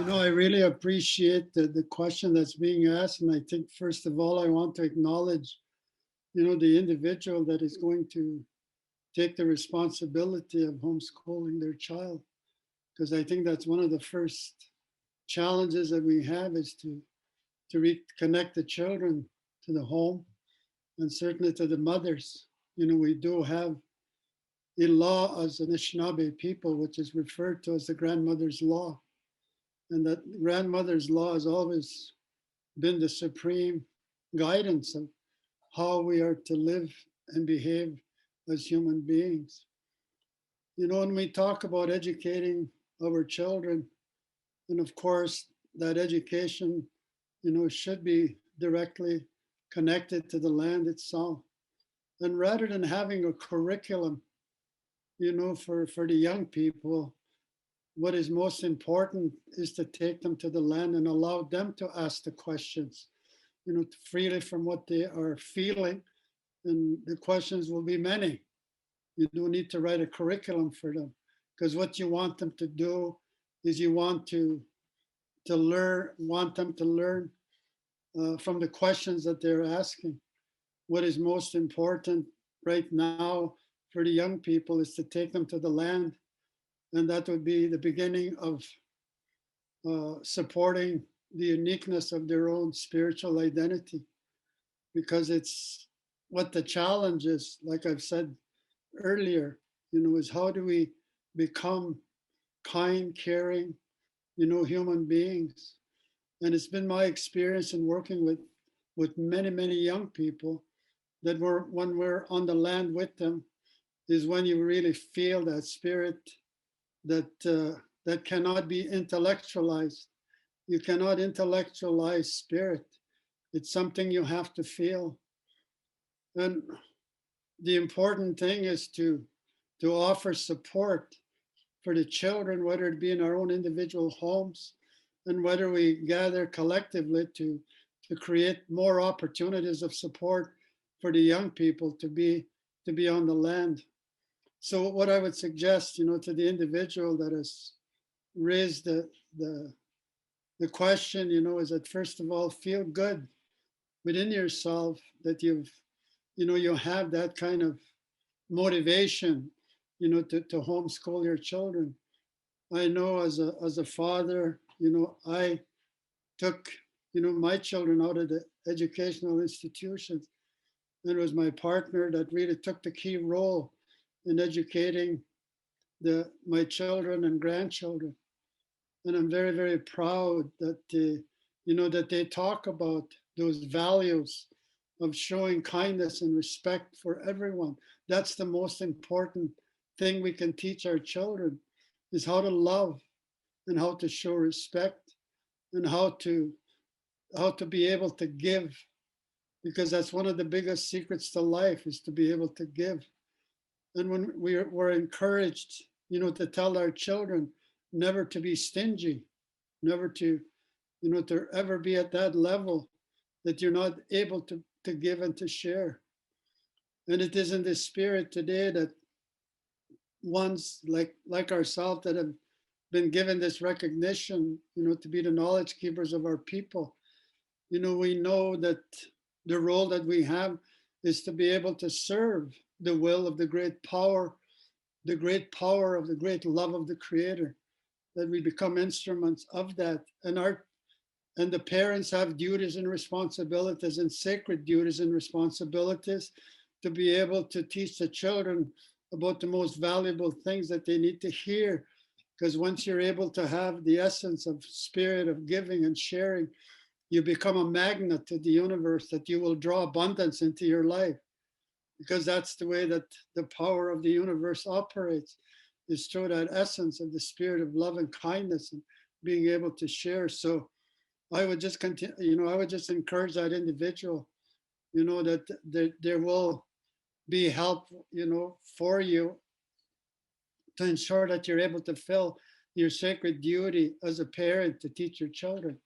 I really appreciate the question that's being asked. And I think, first of all, I want to acknowledge, the individual that is going to take the responsibility of homeschooling their child. Because I think that's one of the first challenges that we have is to reconnect the children to the home and certainly to the mothers. We do have a law as an Anishinaabe people, which is referred to as the grandmother's law. And that grandmother's law has always been the supreme guidance of how we are to live and behave as human beings. When we talk about educating our children, and of course, that education, should be directly connected to the land itself. And rather than having a curriculum, for the young people, what is most important is to take them to the land and allow them to ask the questions, freely from what they are feeling. And the questions will be many. You don't need to write a curriculum for them, because what you want them to do is you want them to learn from the questions that they're asking. What is most important right now for the young people is to take them to the land, and that would be the beginning of supporting the uniqueness of their own spiritual identity, because it's what the challenge is, like I've said earlier, is how do we become kind, caring, human beings. And it's been my experience in working with many, many young people that when we're on the land with them is when you really feel that spirit that cannot be intellectualized. You cannot intellectualize spirit. It's something you have to feel. And the important thing is to offer support for the children, whether it be in our own individual homes and whether we gather collectively to create more opportunities of support for the young people to be on the land. So what I would suggest, to the individual that has raised the question, is that first of all, feel good within yourself that you have that kind of motivation, to homeschool your children. I know as a father, I took, my children out of the educational institutions. And it was my partner that really took the key role in educating my children and grandchildren. And I'm very, very proud that that they talk about those values of showing kindness and respect for everyone. That's the most important thing we can teach our children, is how to love and how to show respect and how to be able to give, because that's one of the biggest secrets to life, is to be able to give. And when we're encouraged, to tell our children never to be stingy, never to, to ever be at that level that you're not able to give and to share. And it is in this spirit today that ones like ourselves that have been given this recognition, to be the knowledge keepers of our people, we know that the role that we have is to be able to serve the will of the great power of the great love of the Creator, that we become instruments of that. And the parents have duties and responsibilities, and sacred duties and responsibilities, to be able to teach the children about the most valuable things that they need to hear. Because once you're able to have the essence of spirit of giving and sharing, you become a magnet to the universe, that you will draw abundance into your life, because that's the way that the power of the universe operates, is through that essence of the spirit of love and kindness and being able to share. So I would just continue, I would just encourage that individual, that there will be help, for you to ensure that you're able to fill your sacred duty as a parent to teach your children.